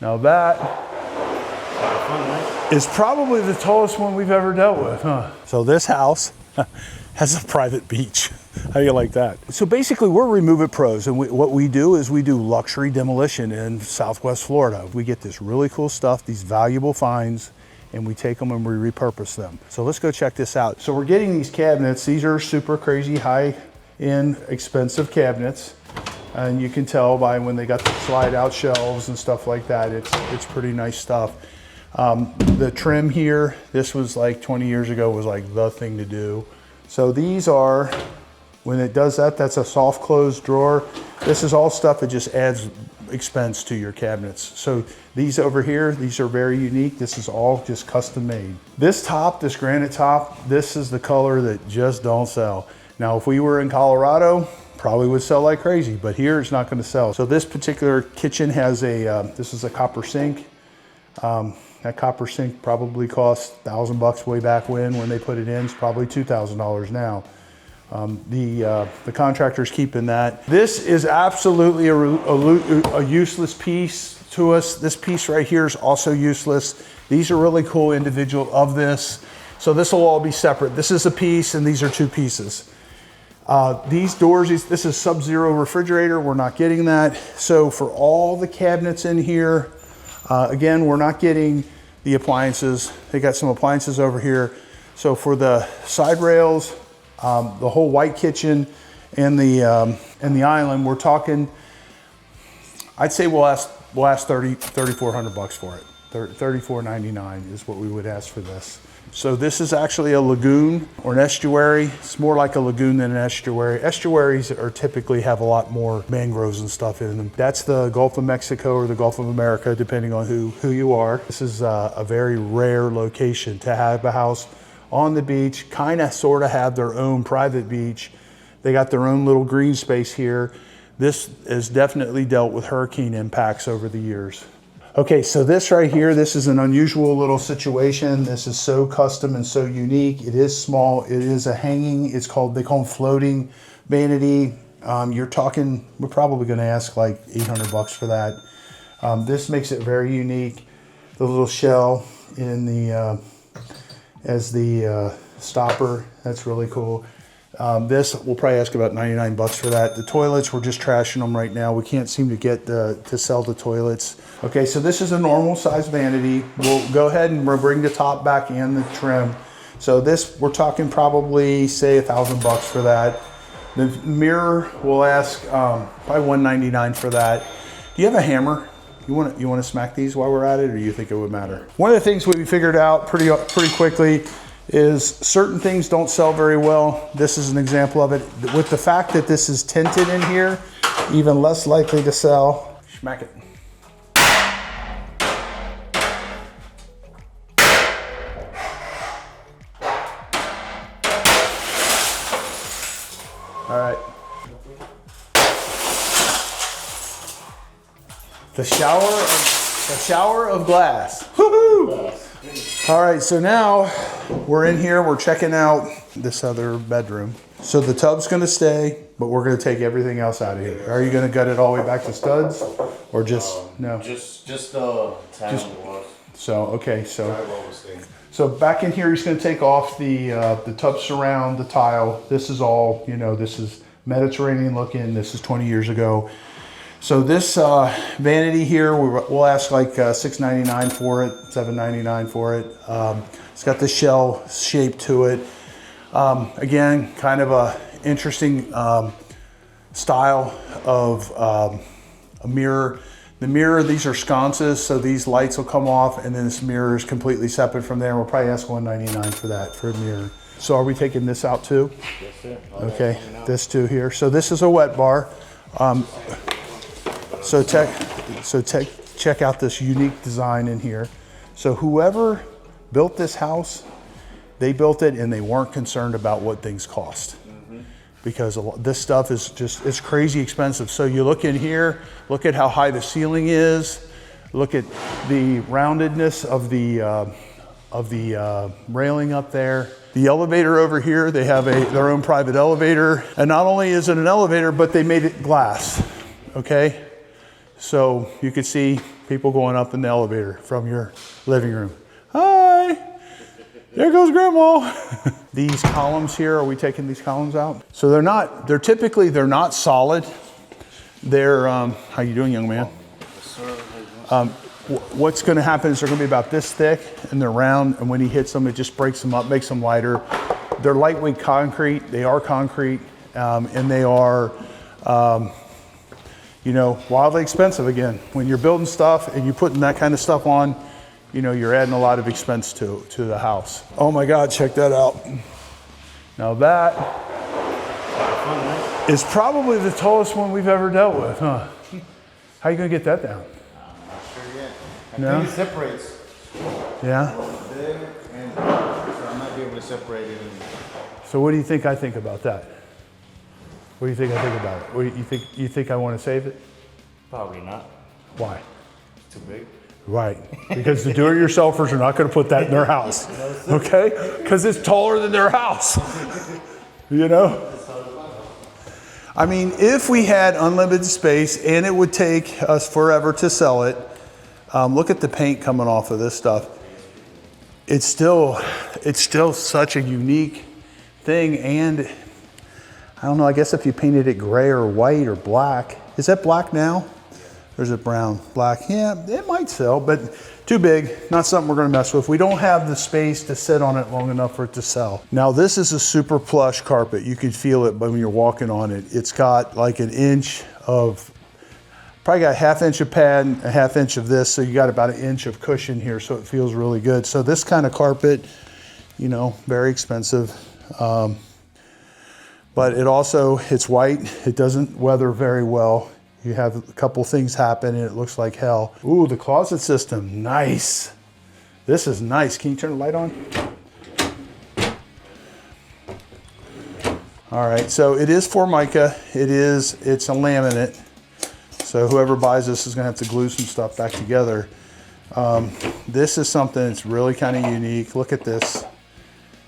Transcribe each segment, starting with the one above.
Now that is probably the tallest one we've ever dealt with, huh? So this house has a private beach. How do you like that? So basically we're Remove It pros, and what we do is we do luxury demolition in Southwest Florida. We get this really cool stuff, these valuable finds, and we take them and we repurpose them. So let's go check this out. So we're getting these cabinets. These are super crazy high-end expensive cabinets. And you can tell by when they got the slide out shelves and stuff like that, it's pretty nice stuff. The trim here, this was like 20 years ago, was like the thing to do. So these are, when it does that, that's a soft close drawer. This is all stuff that just adds expense to your cabinets. So these over here, these are very unique. This is all just custom made. This top, this granite top, this is the color that just don't sell. Now, if we were in Colorado, probably would sell like crazy, but here it's not gonna sell. So this particular kitchen has a, this is a copper sink. That copper sink probably cost $1,000 way back when they put it in. It's probably $2,000 now. The contractor's keeping that. This is absolutely a useless piece to us. This piece right here is also useless. These are really cool individual of this. So this will all be separate. This is a piece and these are two pieces. These doors, this is Sub-Zero refrigerator. We're not getting that. So for all the cabinets in here, again, we're not getting the appliances. They got some appliances over here. So for the side rails, the whole white kitchen and the island, we're talking, I'd say we'll ask $3,400 for it. $34.99 is what we would ask for this. So this is actually a lagoon or an estuary. It's more like a lagoon than an estuary. Estuaries are typically have a lot more mangroves and stuff in them. That's the Gulf of Mexico or the Gulf of America, depending on who you are. This is a very rare location to have a house on the beach, kind of sort of have their own private beach. They got their own little green space here. This has definitely dealt with hurricane impacts over the years. Okay, so this right here, this is an unusual little situation. This is so custom and so unique. It is small, it is a hanging, they call them floating vanity. You're talking, we're probably gonna ask like $800 for that. This makes it very unique. The little shell in the, as the stopper, that's really cool. This, we'll probably ask about $99 for that. The toilets, we're just trashing them right now. We can't seem to get to sell the toilets. Okay, so this is a normal size vanity. We'll go ahead and we'll bring the top back and the trim. So this, we're talking probably say $1,000 for that. The mirror, we'll ask probably $199 for that. Do you have a hammer? You want to smack these while we're at it, or do you think it would matter? One of the things we figured out pretty quickly is certain things don't sell very well. This is an example of it. With the fact that this is tinted in here, even less likely to sell. Smack it. All right. The shower of glass. Woohoo! All right, so now we're in here, we're checking out this other bedroom. So the tub's gonna stay, but we're gonna take everything else out of here. Are you gonna gut it all the way back to studs? Or just, no? Just the tile was. So, okay, so back in here, he's gonna take off the tub surround, the tile. This is all, you know, this is Mediterranean looking, this is 20 years ago. So this vanity here, we'll ask like $6.99 for it, $7.99 for it. It's got the shell shape to it. Again, kind of a interesting style of a mirror. The mirror, these are sconces, so these lights will come off, and then this mirror is completely separate from there. We'll probably ask $199 for that, for a mirror. So are we taking this out too? Yes, sir. Okay, this too here. So this is a wet bar. So check out this unique design in here. So whoever built this house, they built it and they weren't concerned about what things cost. Because this stuff is just, it's crazy expensive. So you look in here, look at how high the ceiling is, look at the roundedness of the railing up there. The elevator over here, they have their own private elevator. And not only is it an elevator, but they made it glass, okay? So you can see people going up in the elevator from your living room. Hi, there goes Grandma. These columns here, are we taking these columns out? So they're not solid. They're, how you doing, young man? What's gonna happen is they're gonna be about this thick and they're round, and when he hits them, it just breaks them up, makes them lighter. They're lightweight concrete, they are concrete, and they are, you know, wildly expensive again. When you're building stuff and you're putting that kind of stuff on, you know, you're adding a lot of expense to the house. Oh my God, check that out. Now that is probably the tallest one we've ever dealt with, huh? How are you gonna get that down? I'm not sure yet. I No? think it separates. Yeah? There and so I might be able to separate it. So what do you think I think about that? What do you think I think about it? What do you think I want to save it? Probably not. Why? It's too big. Right, because the do-it-yourselfers are not going to put that in their house, okay? Because it's taller than their house, you know? I mean, if we had unlimited space and it would take us forever to sell it, look at the paint coming off of this stuff. It's still such a unique thing, and I don't know, I guess if you painted it gray or white or black, is that black now? Or is it brown? Black, yeah, it might sell, but too big, not something we're gonna mess with. We don't have the space to sit on it long enough for it to sell. Now this is a super plush carpet. You can feel it when you're walking on it. It's got like an inch of, probably got a ½ inch of pad and a ½ inch of this, so you got about an inch of cushion here, so it feels really good. So this kind of carpet, you know, very expensive. But it's white, it doesn't weather very well. You have a couple things happen and it looks like hell. Ooh, the closet system, nice. This is nice. Can you turn the light on? All right, so it is Formica. It's a laminate. So whoever buys this is gonna have to glue some stuff back together. This is something that's really kind of unique. Look at this.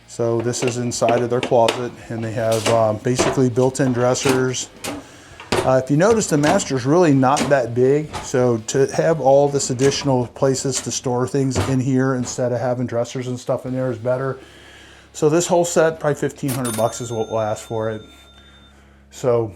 So this is inside of their closet, and they have basically built-in dressers. If you notice, the master's really not that big, so to have all this additional places to store things in here instead of having dressers and stuff in there is better. So this whole set, probably 1,500 bucks is what we'll ask for it. So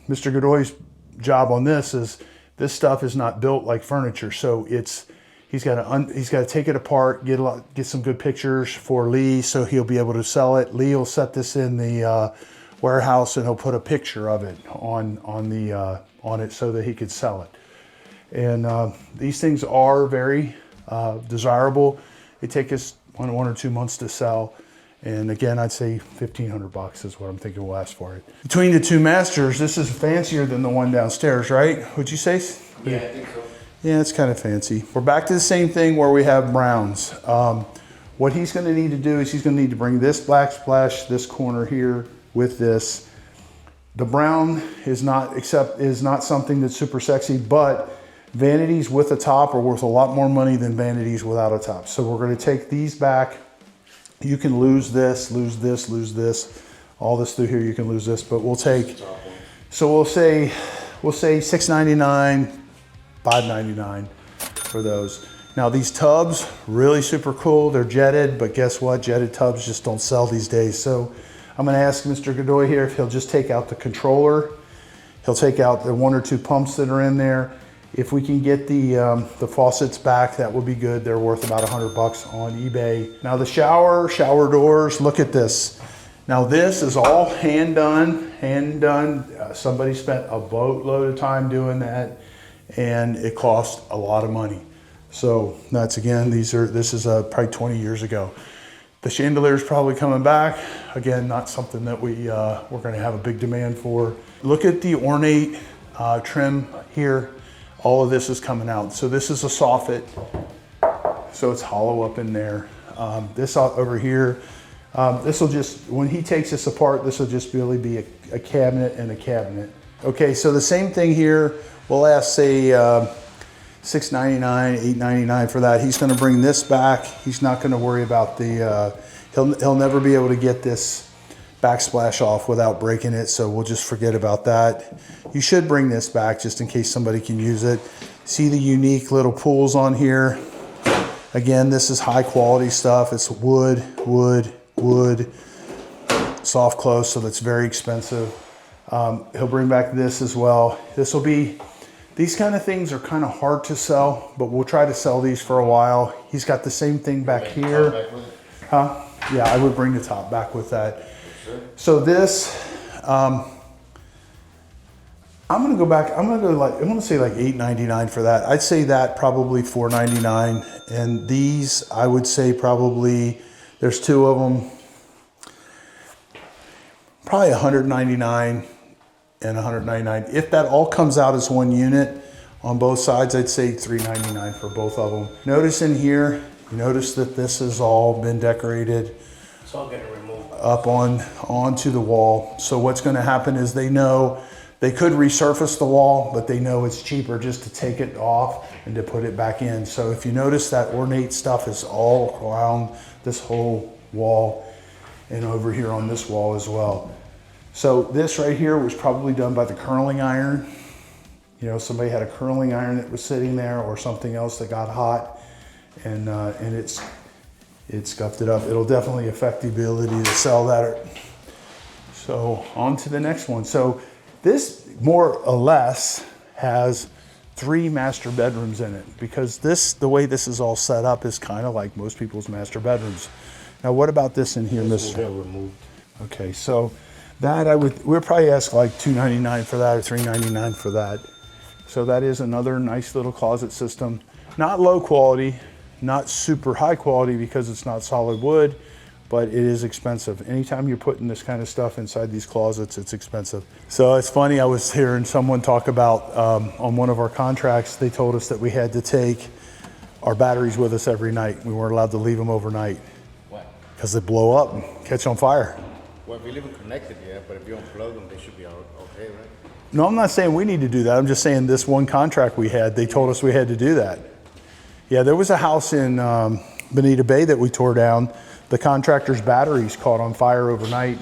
Mr. Godoy's job on this is, this stuff is not built like furniture, so he's got to take it apart, get some good pictures for Lee, so he'll be able to sell it. Lee will set this in the warehouse, and he'll put a picture of it on it so that he could sell it. And these things are very desirable. It takes us one or 2 months to sell. And again, I'd say 1,500 bucks is what I'm thinking we'll ask for it. Between the two masters, this is fancier than the one downstairs, right? Would you say? Yeah, I think so. Yeah, it's kind of fancy. We're back to the same thing where we have browns. What he's going to need to do is he's going to need to bring this black splash, this corner here with this. The brown is not something that's super sexy, but vanities with a top are worth a lot more money than vanities without a top. So we're going to take these back. You can lose this, lose this, lose this. All this through here, you can lose this, but we'll take, so we'll say $6.99, $5.99 for those. Now these tubs, really super cool. They're jetted, but guess what? Jetted tubs just don't sell these days. So I'm gonna ask Mr. Godoy here if he'll just take out the controller. He'll take out the 1 or 2 pumps that are in there. If we can get the faucets back, that would be good. They're worth about 100 bucks on eBay. Now the shower doors, look at this. Now this is all hand done. Somebody spent a boatload of time doing that, and it cost a lot of money. So that's, again, this is probably 20 years ago. The chandelier is probably coming back. Again, not something that we're gonna have a big demand for. Look at the ornate trim here. All of this is coming out. So this is a soffit, so it's hollow up in there. This over here, this will just, when he takes this apart, this will just really be a cabinet and a cabinet. Okay, so the same thing here. We'll ask, say, $6.99, $8.99 for that. He's gonna bring this back. He's not gonna worry about the, he'll never be able to get this backsplash off without breaking it, so we'll just forget about that. You should bring this back just in case somebody can use it. See the unique little pools on here. Again, this is high quality stuff. It's wood, soft close, so that's very expensive. He'll bring back this as well. This will be, these kind of things are kind of hard to sell, but we'll try to sell these for a while. He's got the same thing back here. Huh? Yeah, I would bring the top back with that. So this, I'm gonna go back. I'm gonna say like $8.99 for that. I'd say that probably $4.99. And these, I would say probably, there's two of them, probably $199 and $199. If that all comes out as one unit on both sides, I'd say $3.99 for both of them. Notice in here, you notice that this has all been decorated. It's all getting removed. Up onto the wall. So what's gonna happen is they know they could resurface the wall, but they know it's cheaper just to take it off and to put it back in. So if you notice that ornate stuff is all around this whole wall and over here on this wall as well. So this right here was probably done by the curling iron. You know, somebody had a curling iron that was sitting there or something else that got hot and it scuffed it up. It'll definitely affect the ability to sell that. So on to the next one. So this more or less has 3 master bedrooms in it because the way this is all set up is kind of like most people's master bedrooms. Now, what about this in here, Mr.? Removed. Okay, so that we'll probably ask like $2.99 for that or $3.99 for that. So that is another nice little closet system. Not low quality, not super high quality because it's not solid wood, but it is expensive. Anytime you're putting this kind of stuff inside these closets, it's expensive. So it's funny, I was hearing someone talk about on one of our contracts, they told us that we had to take our batteries with us every night. We weren't allowed to leave them overnight. Why? Because they blow up and catch on fire. Well, if you leave them connected, yeah, but if you unplug them, they should be okay, right? No, I'm not saying we need to do that. I'm just saying this one contract we had, they told us we had to do that. Yeah, there was a house in Bonita Bay that we tore down. The contractor's batteries caught on fire overnight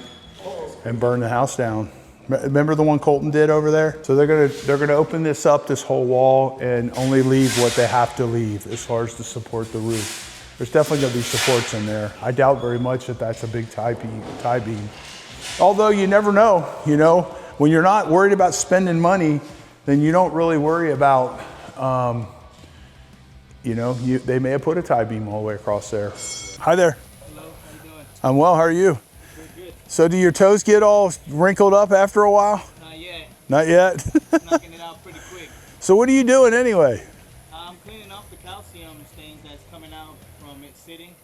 and burned the house down. Remember the one Colton did over there? So they're gonna open this up, this whole wall, and only leave what they have to leave as far as to support the roof. There's definitely gonna be supports in there. I doubt very much that that's a big tie beam. Although you never know, you know, when you're not worried about spending money, then you don't really worry about, you know, they may have put a tie beam all the way across there. Hi there. Hello, how you doing? I'm well, how are you? Good. So do your toes get all wrinkled up after a while? Not yet. Not yet? Knocking it out pretty quick. So what are you doing anyway? I'm cleaning off the calcium stains that's coming out from it sitting.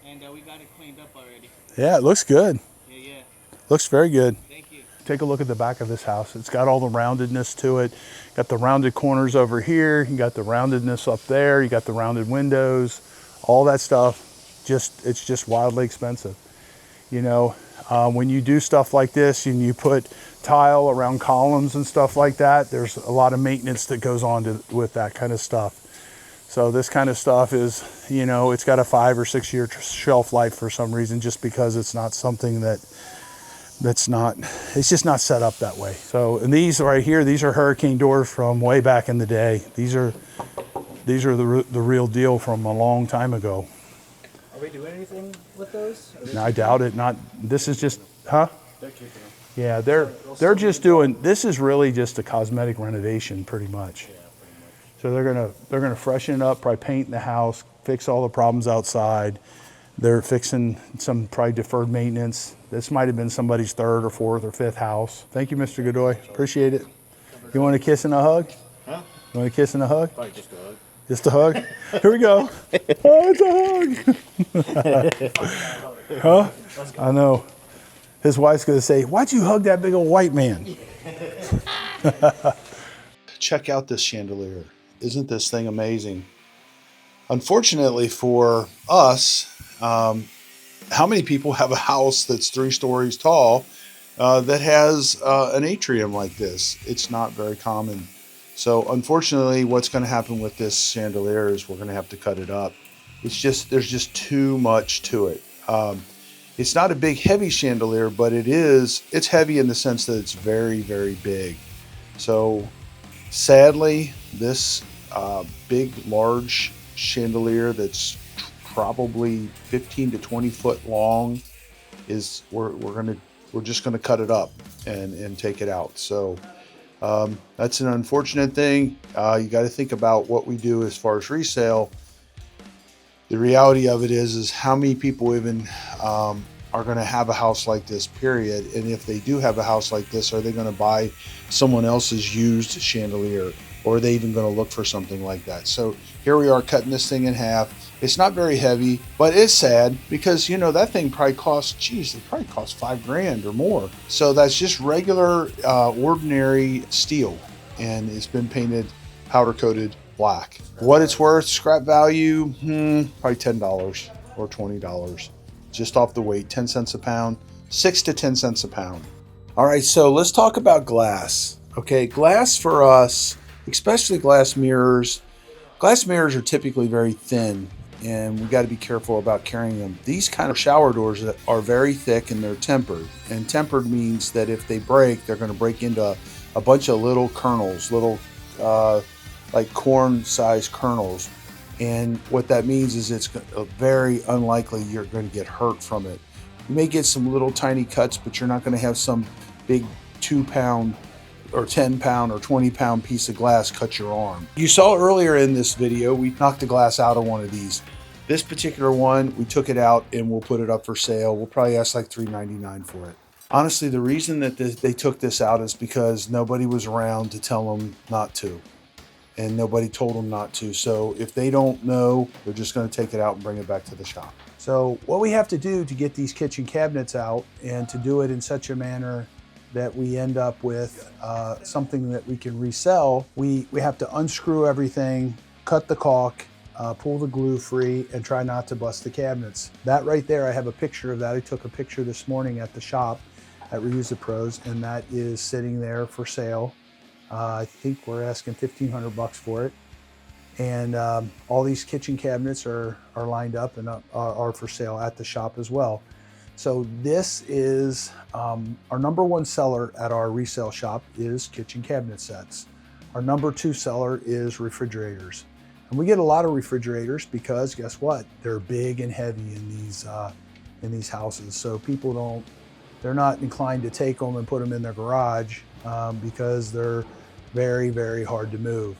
And we got it cleaned up already. Yeah, it looks good. Yeah. Looks very good. Thank you. Take a look at the back of this house. It's got all the roundedness to it. Got the rounded corners over here. You got the roundedness up there. You got the rounded windows. All that stuff, it's just wildly expensive. You know, when you do stuff like this and you put tile around columns and stuff like that, there's a lot of maintenance that goes on with that kind of stuff. So this kind of stuff is, you know, it's got a 5 or 6 year shelf life for some reason, just because it's not something it's just not set up that way. So, and these right here, these are hurricane doors from way back in the day. These are the real deal from a long time ago. Are we doing anything with those? No, I doubt it. This is just, huh? They're keeping them. Yeah, they're just doing, this is really just a cosmetic renovation pretty much. Yeah, pretty much. So they're gonna freshen it up, probably paint the house, fix all the problems outside. They're fixing some probably deferred maintenance. This might have been somebody's 3rd or 4th or 5th house. Thank you, Mr. Godoy. Appreciate it. You want a kiss and a hug? Huh? You want a kiss and a hug? Probably just a hug. Just a hug? Here we go. Oh, it's a hug. Huh? I know. His wife's gonna say, why'd you hug that big old white man? Check out this chandelier. Isn't this thing amazing? Unfortunately for us, how many people have a house that's 3 stories tall that has an atrium like this? It's not very common. So unfortunately, what's going to happen with this chandelier is we're going to have to cut it up. There's just too much to it. It's not a big, heavy chandelier, but it's heavy in the sense that it's very, very big. So Sadly, this big, large chandelier that's probably 15 to 20 foot long is we're just gonna cut it up and take it out. So that's an unfortunate thing. You got to think about what we do as far as resale. The reality of it is how many people even are going to have a house like this, period. And if they do have a house like this, are they going to buy someone else's used chandelier, or are they even going to look for something like that? So here we are cutting this thing in half. It's not very heavy, but it's sad because, you know, that thing probably costs, geez, it probably costs $5,000 or more. So that's just regular, ordinary steel, and it's been painted powder coated black. What it's worth, scrap value, probably $10 or $20, just off the weight, 10 cents a pound, 6 to 10 cents a pound. All right, so let's talk about glass. Okay, glass for us, especially glass mirrors. Glass mirrors are typically very thin, and we got to be careful about carrying them. These kind of shower doors are very thick and they're tempered. And tempered means that if they break, they're going to break into a bunch of little kernels, little like corn-sized kernels. And what that means is it's very unlikely you're going to get hurt from it. You may get some little tiny cuts, but you're not going to have some big 2-pound or 10-pound or 20-pound piece of glass cut your arm. You saw earlier in this video, we knocked the glass out of one of these. This particular one, we took it out and we'll put it up for sale. We'll probably ask like $3.99 for it. Honestly, the reason that they took this out is because nobody was around to tell them not to. And nobody told them not to. So if they don't know, they're just going to take it out and bring it back to the shop. So what we have to do to get these kitchen cabinets out, and to do it in such a manner that we end up with something that we can resell, we have to unscrew everything, cut the caulk, pull the glue free, and try not to bust the cabinets. That right there, I have a picture of that. I took a picture this morning at the shop at Reuse It Pros, and that is sitting there for sale. I think we're asking $1,500 for it. And all these kitchen cabinets are lined up and are for sale at the shop as well. So this is our #1 seller at our resale shop is kitchen cabinet sets. Our #2 seller is refrigerators. And we get a lot of refrigerators because guess what? They're big and heavy in these houses. So people they're not inclined to take them and put them in their garage because they're very, very hard to move.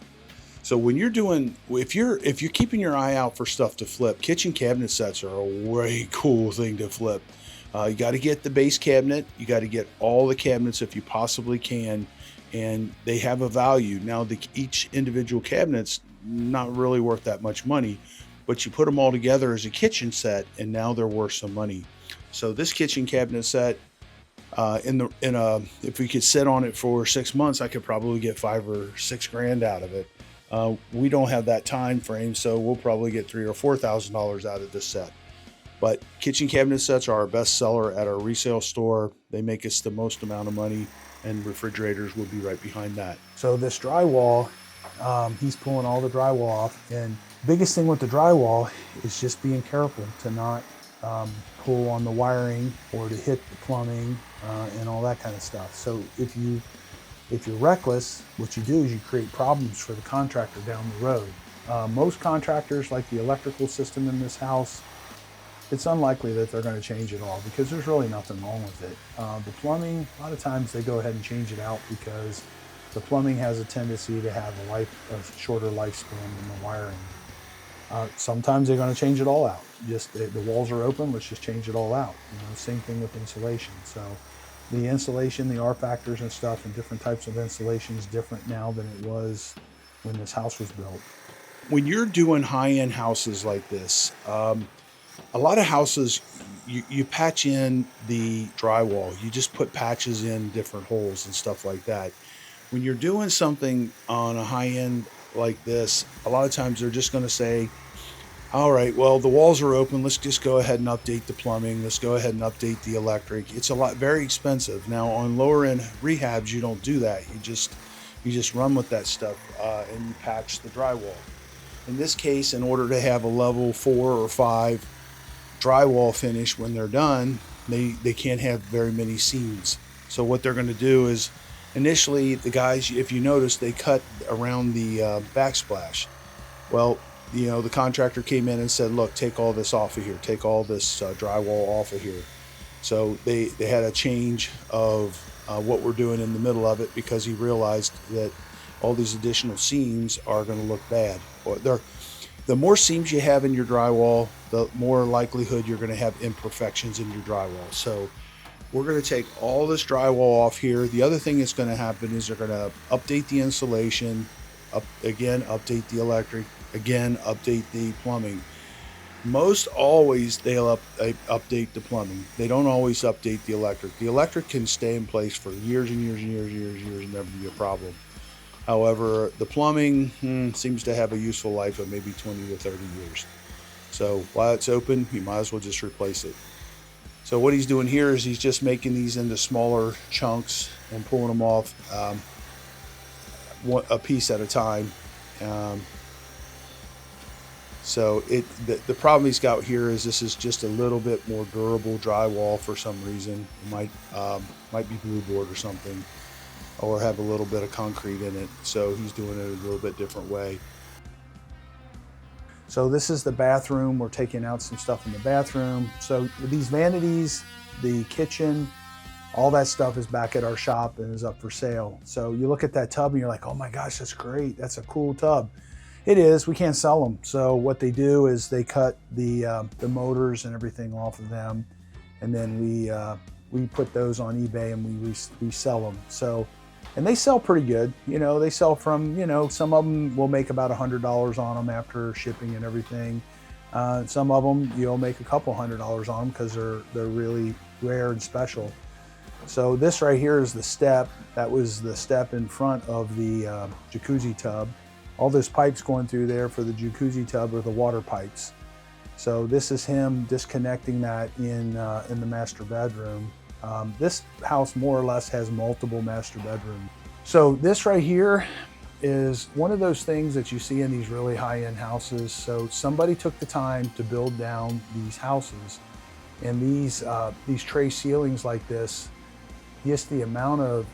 So when you're doing, if you're keeping your eye out for stuff to flip, kitchen cabinet sets are a way cool thing to flip. You got to get the base cabinet. You got to get all the cabinets if you possibly can, and they have a value. Now, each individual cabinet's not really worth that much money, but you put them all together as a kitchen set, and now they're worth some money. So this kitchen cabinet set, if we could sit on it for 6 months, I could probably get $5 or $6 grand out of it. We don't have that time frame, so we'll probably get $3,000 or $4,000 out of this set. But kitchen cabinet sets are our best seller at our resale store. They make us the most amount of money, and refrigerators will be right behind that. So this drywall, he's pulling all the drywall off, and biggest thing with the drywall is just being careful to not pull on the wiring or to hit the plumbing and all that kind of stuff. So if you're reckless, what you do is you create problems for the contractor down the road. Most contractors, like the electrical system in this house, it's unlikely that they're going to change it all because there's really nothing wrong with it. The plumbing, a lot of times they go ahead and change it out because the plumbing has a tendency to have a shorter lifespan than the wiring. Sometimes they're going to change it all out. Just the walls are open, let's just change it all out. Same thing with insulation. So the insulation, the R factors and stuff, and different types of insulation is different now than it was when this house was built. When you're doing high-end houses like this, a lot of houses, you patch in the drywall. You just put patches in different holes and stuff like that. When you're doing something on a high-end like this, a lot of times they're just going to say, all right, well, the walls are open. Let's just go ahead and update the plumbing. Let's go ahead and update the electric. It's very expensive. Now, on lower end rehabs, you don't do that. You just run with that stuff and you patch the drywall. In this case, in order to have a level 4 or 5 drywall finish when they're done, they can't have very many seams. So what they're going to do is initially the guys, if you notice, they cut around the backsplash. Well, you know, the contractor came in and said, look, take all this off of here, take all this drywall off of here. So they had a change of what we're doing in the middle of it, because he realized that all these additional seams are going to look bad. The more seams you have in your drywall, the more likelihood you're going to have imperfections in your drywall. So we're going to take all this drywall off here. The other thing that's going to happen is they're going to update the insulation, again, update the electric, again, update the plumbing. Most always they'll update the plumbing. They don't always update the electric. The electric can stay in place for years and years and years and years and years and never be a problem. However, the plumbing seems to have a useful life of maybe 20 to 30 years. So while it's open, you might as well just replace it. So what he's doing here is he's just making these into smaller chunks and pulling them off a piece at a time. So the problem he's got here is this is just a little bit more durable drywall for some reason. It might be blue board or something, or have a little bit of concrete in it. So he's doing it a little bit different way. So this is the bathroom. We're taking out some stuff in the bathroom. So these vanities, the kitchen, all that stuff is back at our shop and is up for sale. So you look at that tub and you're like, oh my gosh, that's great. That's a cool tub. It is. We can't sell them. So what they do is they cut the motors and everything off of them, and then we put those on eBay and we sell them. So, and they sell pretty good. You know, they sell from, you know, some of them will make about $100 on them after shipping and everything. Some of them you'll make a couple $100 on them because they're really rare and special. So this right here is the step. That was the step in front of the jacuzzi tub. All those pipes going through there for the jacuzzi tub are the water pipes. So this is him disconnecting that in the master bedroom. This house more or less has multiple master bedrooms. So this right here is one of those things that you see in these really high-end houses. So somebody took the time to build down these houses, and these tray ceilings like this, just the amount of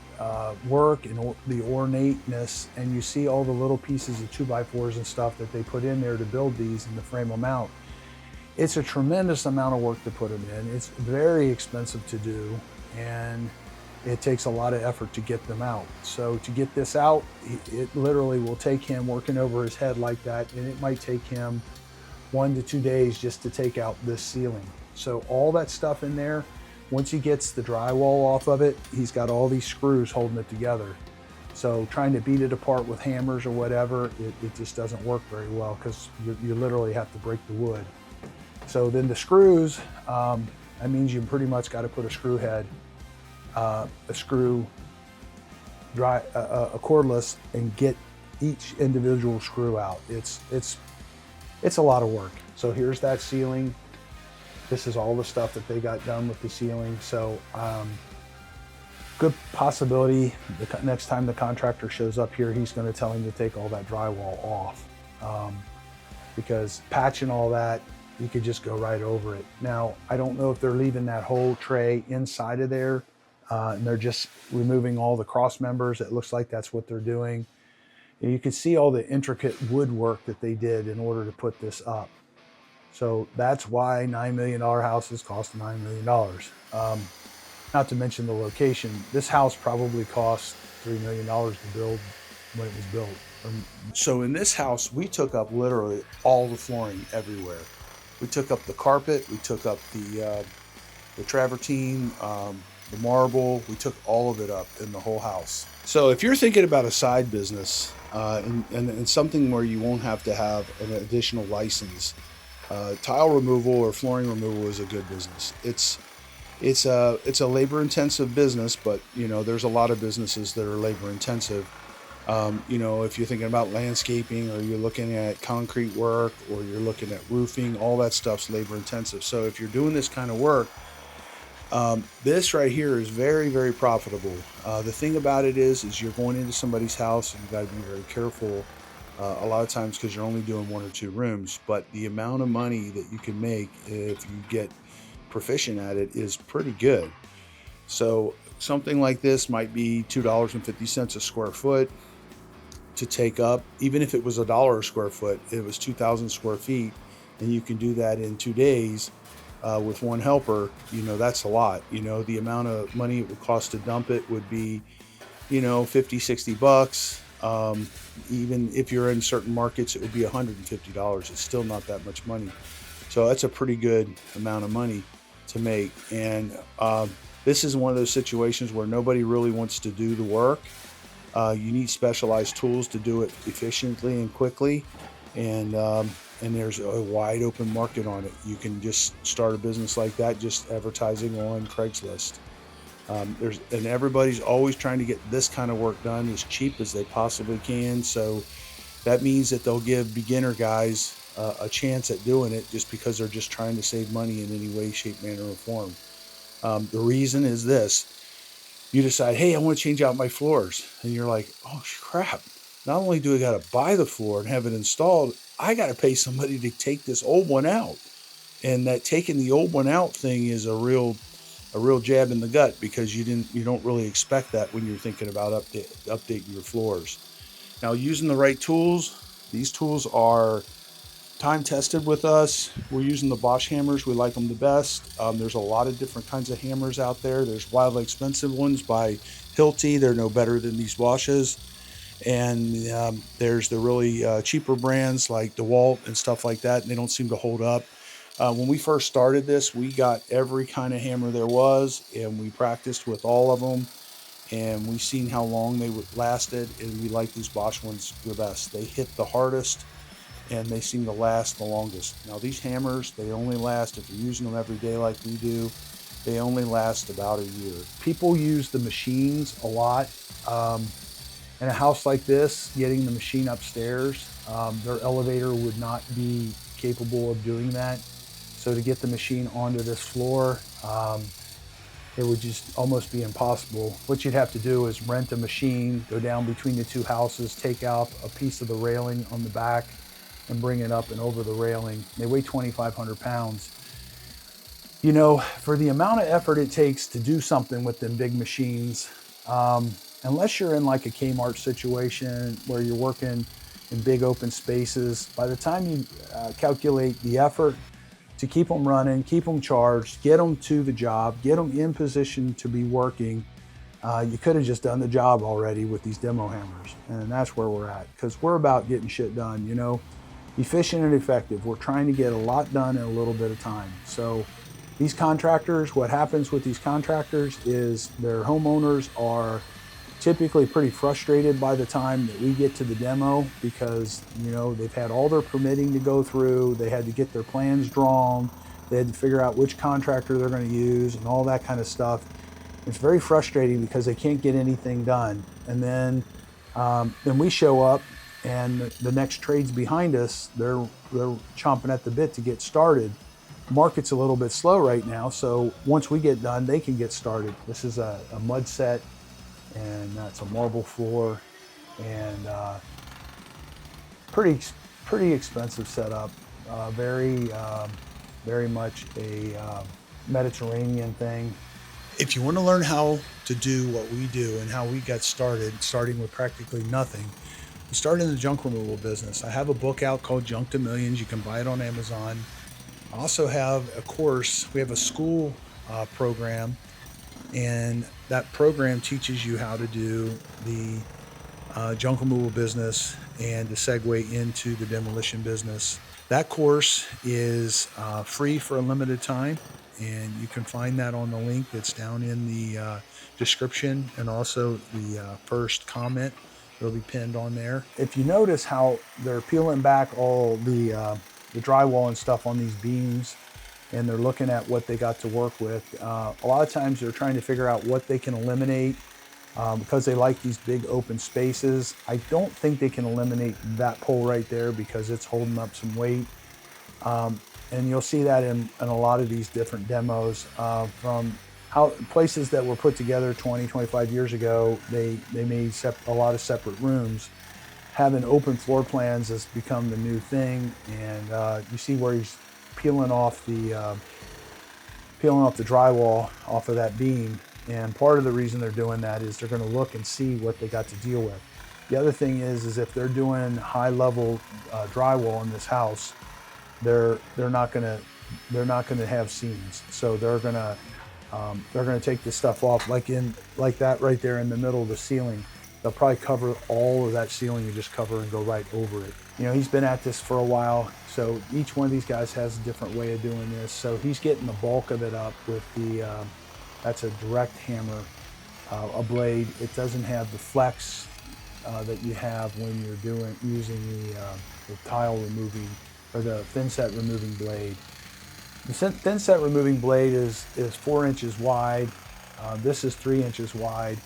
work and the ornateness, and you see all the little pieces of 2x4s and stuff that they put in there to build these and to frame them out. It's a tremendous amount of work to put them in. It's very expensive to do, and it takes a lot of effort to get them out. So to get this out, it literally will take him working over his head like that, and it might take him 1 to 2 days just to take out this ceiling. So all that stuff in there, once he gets the drywall off of it, he's got all these screws holding it together. So trying to beat it apart with hammers or whatever, it just doesn't work very well, because you literally have to break the wood. So then the screws, that means you pretty much got to put a screw head, a cordless, and get each individual screw out. It's a lot of work. So here's that ceiling. This is all the stuff that they got done with the ceiling. So good possibility the next time the contractor shows up here, he's going to tell him to take all that drywall off, because patching all that, you could just go right over it. Now, I don't know if they're leaving that whole tray inside of there, and they're just removing all the cross members. It looks like that's what they're doing. And you can see all the intricate woodwork that they did in order to put this up. So that's why $9 million houses cost $9 million. Not to mention the location. This house probably cost $3 million to build when it was built. So in this house, we took up literally all the flooring everywhere. We took up the carpet, we took up the travertine, the marble, we took all of it up in the whole house. So if you're thinking about a side business and something where you won't have to have an additional license, tile removal or flooring removal is a good business. It's a labor intensive business, but you know, there's a lot of businesses that are labor intensive. You know, if you're thinking about landscaping, or you're looking at concrete work, or you're looking at roofing, all that stuff's labor intensive. So if you're doing this kind of work, this right here is very, very profitable. The thing about it is you're going into somebody's house, and you got to be very careful a lot of times, because you're only doing 1 or 2 rooms, but the amount of money that you can make if you get proficient at it is pretty good. So something like this might be $2.50 a square foot to take up. Even if it was $1 a square foot, it was 2,000 square feet, and you can do that in 2 days with one helper. That's a lot. The amount of money it would cost to dump it would be, 50, 60 bucks. Even if you're in certain markets, it would be $150. It's still not that much money. So that's a pretty good amount of money to make. And this is one of those situations where nobody really wants to do the work. You need specialized tools to do it efficiently and quickly. And there's a wide open market on it. You can just start a business like that, just advertising on Craigslist. And everybody's always trying to get this kind of work done as cheap as they possibly can. So that means that they'll give beginner guys a chance at doing it just because they're just trying to save money in any way, shape, manner, or form. The reason is this. You decide, hey, I want to change out my floors. And you're like, oh, crap. Not only do I got to buy the floor and have it installed, I got to pay somebody to take this old one out. And that taking the old one out thing is a real jab in the gut, because you don't really expect that when you're thinking about updating your floors. Now, using the right tools, these tools are time tested with us. We're using the Bosch hammers. We like them the best. There's a lot of different kinds of hammers out there. There's wildly expensive ones by Hilti. They're no better than these Bosch's. And there's the really cheaper brands like DeWalt and stuff like that, and they don't seem to hold up. When we first started this, we got every kind of hammer there was, and we practiced with all of them, and we seen how long they lasted, and we like these Bosch ones the best. They hit the hardest, and they seem to last the longest. Now, these hammers, they only last, if you're using them every day like we do, they only last about a year. People use the machines a lot. In a house like this, getting the machine upstairs, their elevator would not be capable of doing that. So to get the machine onto this floor, it would just almost be impossible. What you'd have to do is rent a machine, go down between the two houses, take out a piece of the railing on the back and bring it up and over the railing. They weigh 2,500 pounds. For the amount of effort it takes to do something with them big machines, unless you're in like a Kmart situation where you're working in big open spaces, by the time you calculate the effort to keep them running, keep them charged, get them to the job, get them in position to be working, you could have just done the job already with these demo hammers. And that's where we're at, because we're about getting shit done, efficient and effective. We're trying to get a lot done in a little bit of time. So these contractors, what happens with these contractors is their homeowners are typically pretty frustrated by the time that we get to the demo, because they've had all their permitting to go through, they had to get their plans drawn, they had to figure out which contractor they're going to use and all that kind of stuff. It's very frustrating because they can't get anything done. And then we show up, and the next trades behind us, they're chomping at the bit to get started. Market's a little bit slow right now, so once we get done, they can get started. This is a mud set, and it's a marble floor, and pretty expensive setup. Very much a Mediterranean thing. If you want to learn how to do what we do and how we got started, starting with practically nothing, we started in the junk removal business. I have a book out called Junk to Millions. You can buy it on Amazon. I also have a course. We have a school program, and that program teaches you how to do the junk removal business and to segue into the demolition business. That course is free for a limited time, and you can find that on the link that's down in the description, and also the first comment. It'll be pinned on there. If you notice how they're peeling back all the drywall and stuff on these beams, and they're looking at what they got to work with, a lot of times they're trying to figure out what they can eliminate because they like these big open spaces. I don't think they can eliminate that pole right there because it's holding up some weight. And you'll see that in a lot of these different demos from how places that were put together 20, 25 years ago, they made a lot of separate rooms. Having open floor plans has become the new thing, and you see where he's peeling off the drywall off of that beam. And part of the reason they're doing that is they're gonna look and see what they got to deal with. The other thing is if they're doing high level drywall in this house, they're not gonna have seams. So they're gonna take this stuff off, like that right there in the middle of the ceiling. They'll probably cover all of that ceiling and just cover and go right over it. You know, he's been at this for a while, so each one of these guys has a different way of doing this. So he's getting the bulk of it up with the, that's a direct hammer, a blade. It doesn't have the flex that you have when you're using the tile removing, or the thin set removing blade. The thin set removing blade is 4 inches wide. This is 3 inches wide,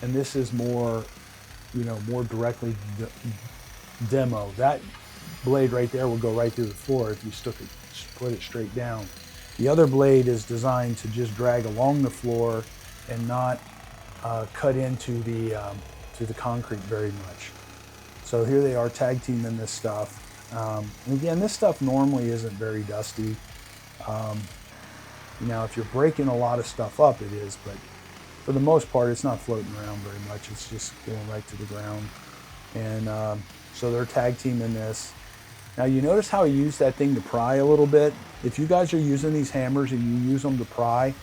and this is more, more directly demo. That blade right there will go right through the floor if you put it straight down. The other blade is designed to just drag along the floor and not cut into the concrete very much. So here they are tag teaming this stuff. And again, this stuff normally isn't very dusty. Now, if you're breaking a lot of stuff up, it is, but for the most part, it's not floating around very much. It's just going right to the ground. And so they're tag teaming this. Now, you notice how he used that thing to pry a little bit? If you guys are using these hammers and you use them to pry,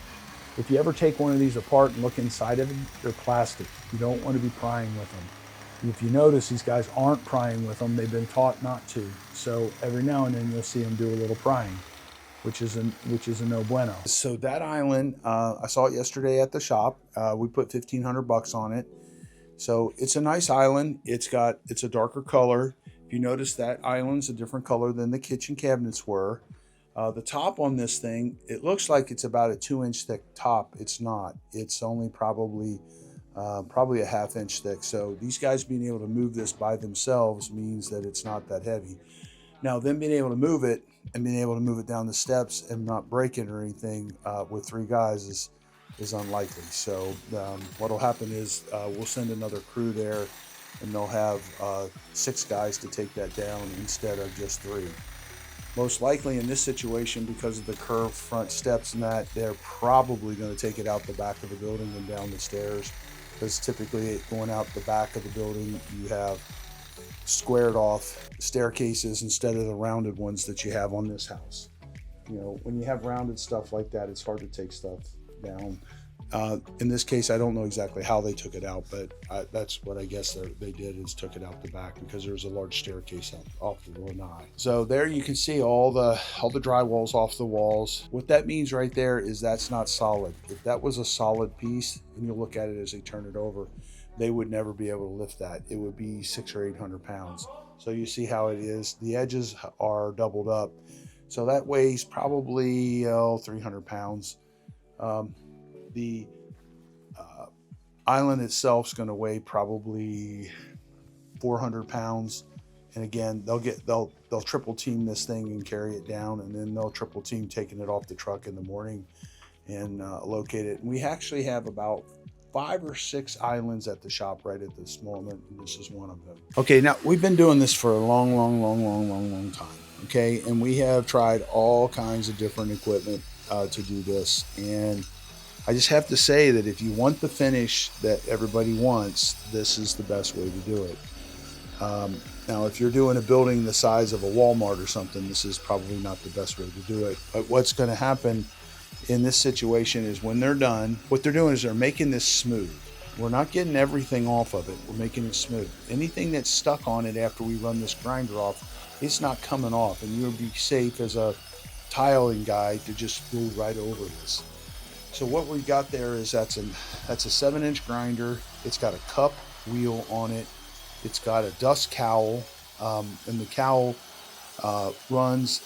if you ever take one of these apart and look inside of it, they're plastic. You don't want to be prying with them. If you notice, these guys aren't prying with them. They've been taught not to. So every now and then you'll see them do a little prying, which is a no bueno. So that island, I saw it yesterday at the shop. We put $1,500 on it. So it's a nice island. It's a darker color. If you notice, that island's a different color than the kitchen cabinets were. The top on this thing, it looks like it's about a 2-inch thick top. It's not. It's only probably a 1/2 inch thick. So these guys being able to move this by themselves means that it's not that heavy. Now, them being able to move it and being able to move it down the steps and not break it or anything with 3 guys is unlikely. So what'll happen is we'll send another crew there, and they'll have 6 guys to take that down instead of just 3. Most likely in this situation, because of the curved front steps and that, they're probably going to take it out the back of the building and down the stairs, because typically going out the back of the building, you have squared off staircases instead of the rounded ones that you have on this house. When you have rounded stuff like that, it's hard to take stuff down. In this case, I don't know exactly how they took it out, but that's what I guess they did, is took it out the back, because there's a large staircase off the lanai. So there you can see all the drywall's off the walls. What that means right there is that's not solid. If that was a solid piece, and you'll look at it as they turn it over, they would never be able to lift that. It would be 600 or 800 pounds. So you see how it is. The edges are doubled up. So that weighs probably 300 pounds. The island itself is going to weigh probably 400 pounds. And again, they'll triple team this thing and carry it down, and then they'll triple team taking it off the truck in the morning and locate it. And we actually have about 5 or 6 islands at the shop right at this moment, and this is one of them. Okay, now we've been doing this for a long time. Okay, and we have tried all kinds of different equipment to do this, and I just have to say that if you want the finish that everybody wants, this is the best way to do it. Now, if you're doing a building the size of a Walmart or something, this is probably not the best way to do it. But what's going to happen in this situation is when they're done, what they're doing is they're making this smooth. We're not getting everything off of it. We're making it smooth. Anything that's stuck on it after we run this grinder off, it's not coming off. And you'll be safe as a tiling guy to just go right over this. So what we got there is that's a 7-inch grinder. It's got a cup wheel on it. It's got a dust cowl, and the cowl runs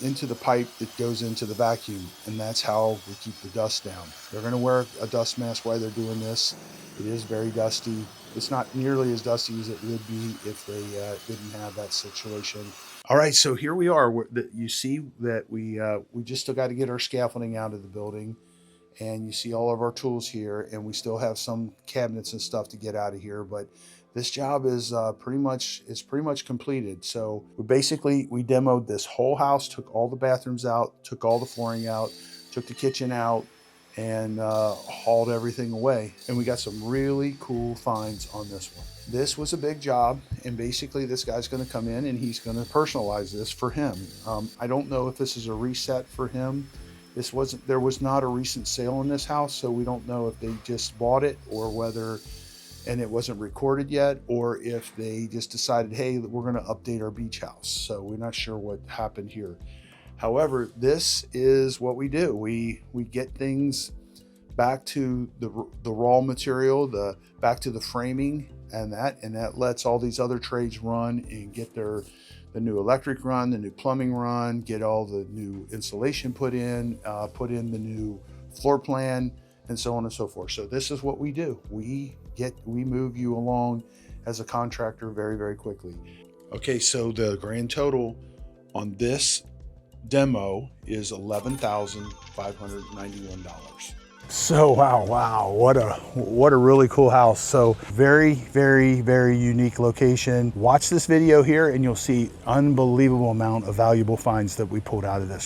into the pipe that goes into the vacuum, and that's how we keep the dust down. They're going to wear a dust mask while they're doing this. It is very dusty. It's not nearly as dusty as it would be if they didn't have that situation. All right, so here we are. You see that we just still got to get our scaffolding out of the building, and you see all of our tools here, and we still have some cabinets and stuff to get out of here, but this job is pretty much completed. So we demoed this whole house, took all the bathrooms out, took all the flooring out, took the kitchen out, and hauled everything away. And we got some really cool finds on this one. This was a big job, and basically this guy's going to come in and he's going to personalize this for him. I don't know if this is a reset for him. There was not a recent sale in this house, so we don't know if they just bought it or whether, and it wasn't recorded yet, or if they just decided, hey, we're going to update our beach house. So we're not sure what happened here. However, this is what we do. We get things back to the raw material, back to the framing, and that lets all these other trades run and get the new electric run, the new plumbing run, get all the new insulation put in the new floor plan, and so on and so forth. So this is what we do. We move you along as a contractor very, very quickly. Okay, so the grand total on this demo is $11,591. So wow, what a really cool house. So very, very, very unique location. Watch this video here and you'll see unbelievable amount of valuable finds that we pulled out of this.